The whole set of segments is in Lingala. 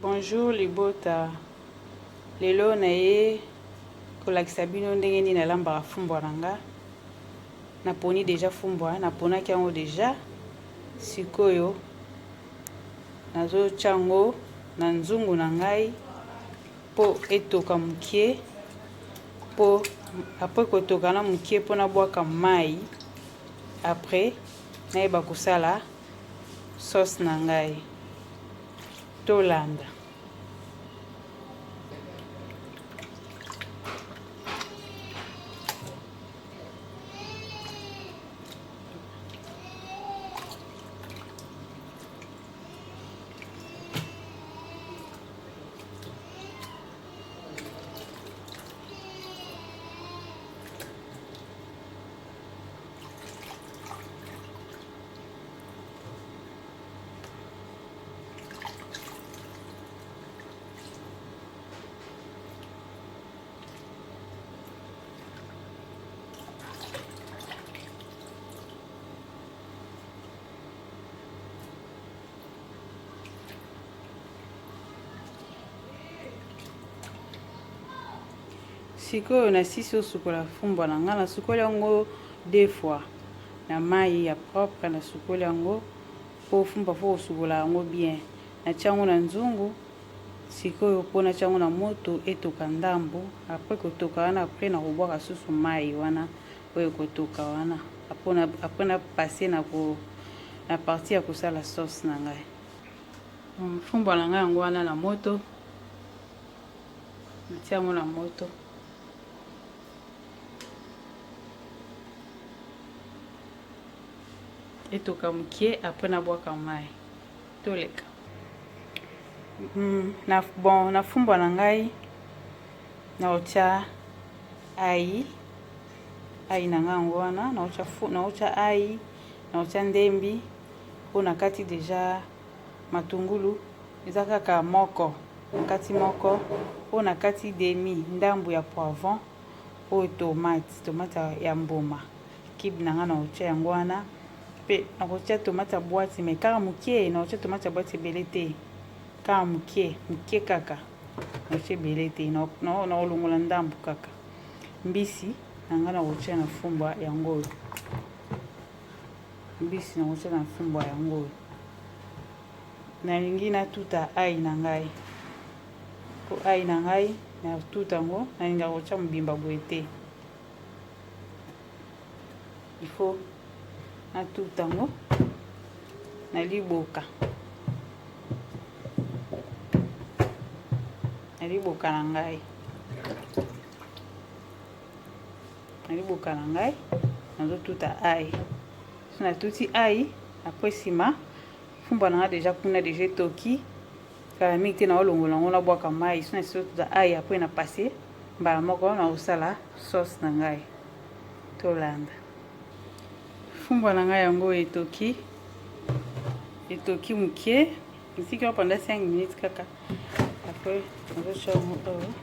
Bonjour libota. Lelo na ye kolakisa bino ndenge nini nalambaka fumbwa nanga. Naponi deja fumbwa, naponaki yango deja. Sikoyo nazotia yango na nzungu na ngai po etoka mukie, po après kotoka na mukie po nabwaka mai. Après nayeba kosala sauce na ngai. Tolanda. Sikoyo na sisi osukola fumbwa na nga, na sukoli yango 2 fois na mai ya propre, na sukoli yango po fumbwa fo osukola yango bien. Na tiango na nzungu sikoyo po na tiango na moto etoka ndambo. Après kotoka wana, après na kobwaka susu mai wana oyo kotoka wana. Après na passer na partie ya kosala sauce na ngai. Fumbwa na ngai yango wana na moto. Na tiango na moto. Etoka mukie, après na bwaka mai. Toleka. Na fumbwa na ngai na otia ai na ngai yango wana, na otia ai, na otia ndembi, po na kati deja matungulu eza kaka moko, na kati moko, po na kati demi ndambu ya poivron, po tomate ya mbuma. Kibe na ngai na otia yango wana. Pe na kotia tomate ya boîte, mais kaka mukie, na otia tomate ya boîte ebele te. Kaka mukie kaka. Na otia ebele te, na olongola ndambu kaka. Mbisi na nga na kotia na fumbwa yango oyo. Mbisi na kotia na fumbwa yango oyo. Nalingi natuta ai na ngai. Po ai na ngai na tuta yango, nalinga kotia mobimba boye te. Il faut na tuta yango na liboka. Na liboka na ngai. Na liboka na ngai nazo tuta ai. So na tuti ai, après sima fumbwa na nga deja kuna deja toki. Kala mingi te na olongola ngo na bwaka mai. So na tuta ai, après na passer mbala moko na osala sauce na ngai. Tolanda. Fumbwa na ngai yango etoki mukie. Isiki yo pendant 5 minutes kaka. Après nazotia yango oyo.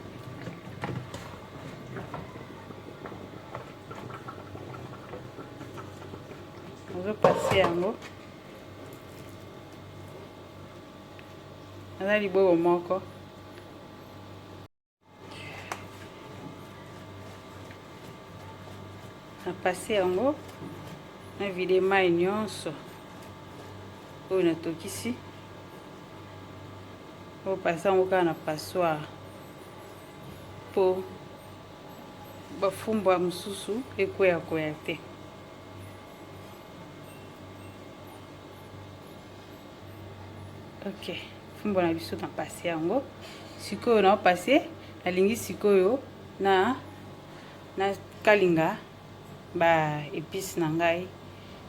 Nazopase yango. Naza liboyo moko. Napase yango. Na vide mai nyonso oyo natokisi. O pasa yango kaka na passoire po bafumbwa mosusu ekwea te. Ok, fumbwa na biso na pase yango. Sikoyo na opase, nalingi sikoyo na kalinga ba épices na ngai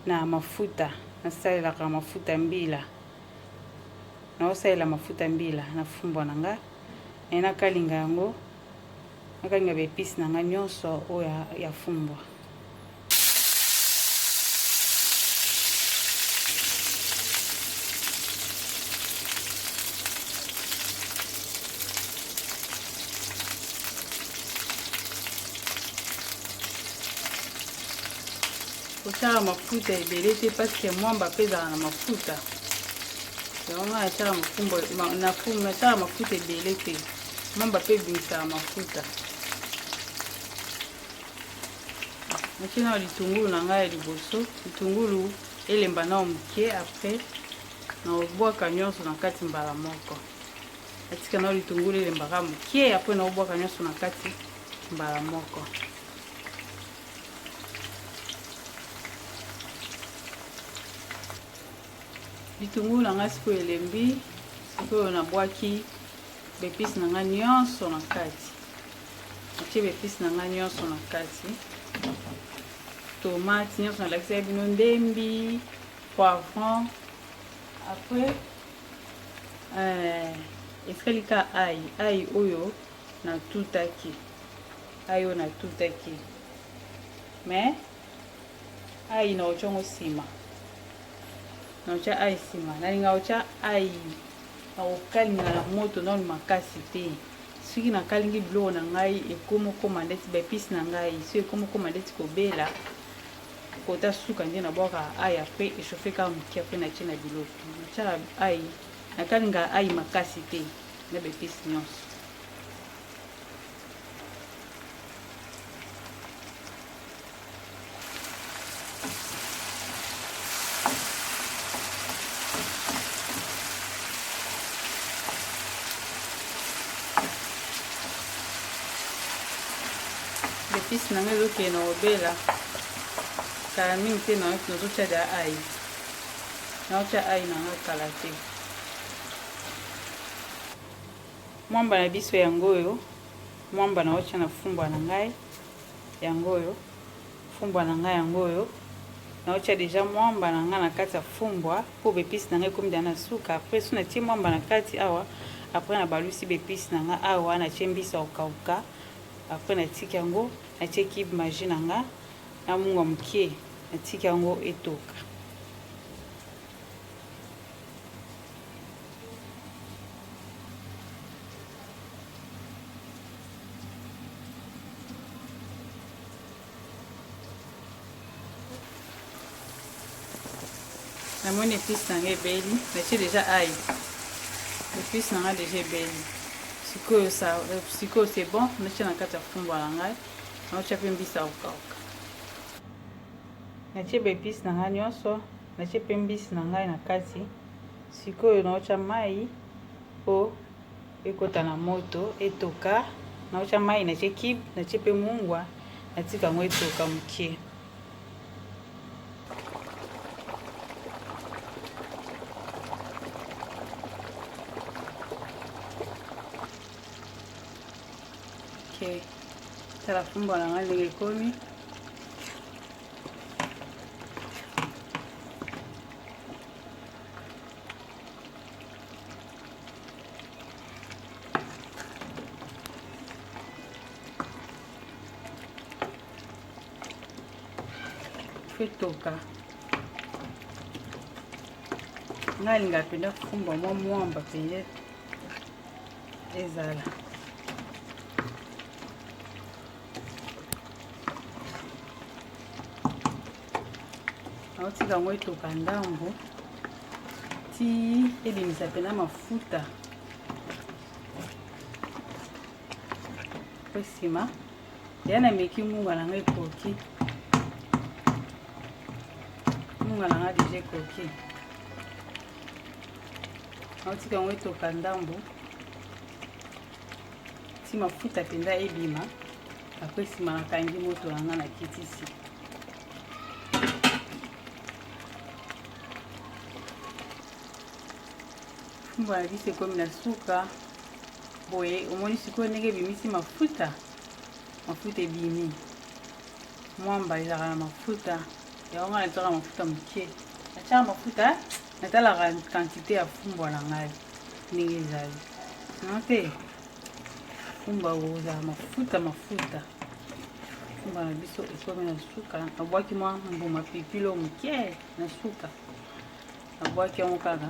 na mafuta. Nasalelaka mafuta mbila. Na osalela mafuta mbila na fumbwa na nga. Na kalinga yango. Na kalinga ba épices na nga nyonso oyo ya fumbwa. Kotala mafuta ebele te parce que mwamba pe ezala na mafuta. yango nga natiaka mafumbo natiaka mafuta ebele te mwamba mpe ebimisaka mafuta. natie na litungulu na ngai ya liboso, litungulu elemba nao moke. Après naobwaka nyonso na kati mbala moko, natika nao litungulu elembaka moke. Après naobwaka nyonso na kati mbala moko. Litungulu na ngai sikoyo elembi, sikoyo nabwaki bepisi na ngai nyonso na kati. natie bepisi na ngai nyonso na kati, tomate nyonso nalakisaka bino, ndembi, poivron. Après esalika ai oyo natutaki, mais ai naotya ngo nsima, naotya ai nsima. nalinga otya ai nakokalinga na moto nano makasi te. soki nakalingi biloko na ngai ekomokoma ndeti bepisi na ngai, soki ekomokoma ndeti kobela kota suka nde nabwaka ai. Après echauffe kaka moke, après natie na biloko, natyaka ai, nakalinga ai makasi te na bepisi nyonso. Bepisi na ngai ezokende na kobela kala mingi te, nazotya da ai, naotya ai na ngai kala te. mwamba na biso yango oyo, mwamba naotya na fumbwa na ngai yango oyo, fumbwa na ngai yango oyo naotya deja mwamba na ngai na kati ya fumbwa po bepisi na ngai komida na suka. Après so natie mwamba na kati awa, après nabalusi bepisi na ngai awa, natie mbisa okauka. Après natiki yango, natie kibe maji na ngai na munga moke, natiki yango etoka. namoni épice na ngai ebeli, natie déjà ai, épice na ngai déjà ebeli. sikoyo c'est bon, natie na kati ya fumbwa na ngai, naotya mpe mbisi ya kokauka. natie baépice na ngai nyonso, natie mpe mbisi na ngai na kati. sikoyo naotya mai po ekota na moto etoka. naotya mai, natie kibe, natie mpe mungwa, natika yango etoka moke. Okay. Tala fumbwa na ngai ndenge ekomi. Fetoka. Ngai linga penda fumbwa mwamba pende ezala. naotika yango etoka ndambo ti ebimisa pena mafuta. po nsima ya nameki munga na ngai ekoki, munga na ngai deja ekoki. naotika yango etoka ndambo ti mafuta mpenza ebima. apres nsima nakangi moto na ngai na kitisi. fumbwa na biso ekomi na suka boye. omoni sikoyo ndenge ebimisi mafuta ebimi. mwamba ezalaka na mafuta yango nga natiaka mafuta moke, natiaka mafuta, natalaka quantité ya fumbwa na ngai ndenge ezali. non te fumbwa kozala mafuta. fumbwa na biso ekomi na suka. nabwaki mwa mbuma pilipilo moke na suka, nabwaki yango kaka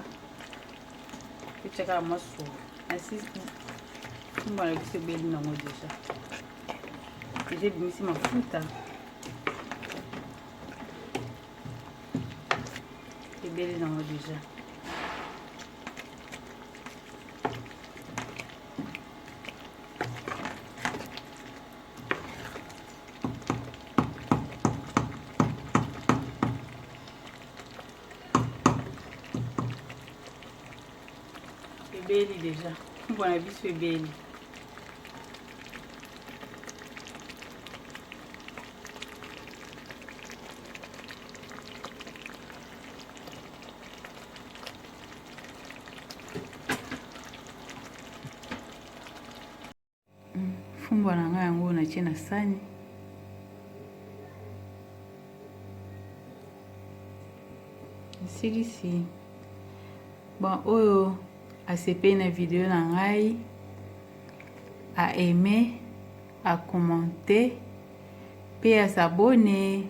etiaka masolo. asi fumbwa na biso ebeli nango deja ebimisi mafuta, ebeli nango deja. ebeli deja fumbwa na biso ebeli. Fumbwa na ngai yango natie na sani. Esilisi. Bon, oyo asepeli na video na ngai, a aimé, a commenté, pe a s'abonné.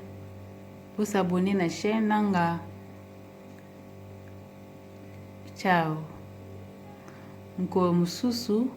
Po s'abonner na chaîne nanga. Ciao. Nkolo mususu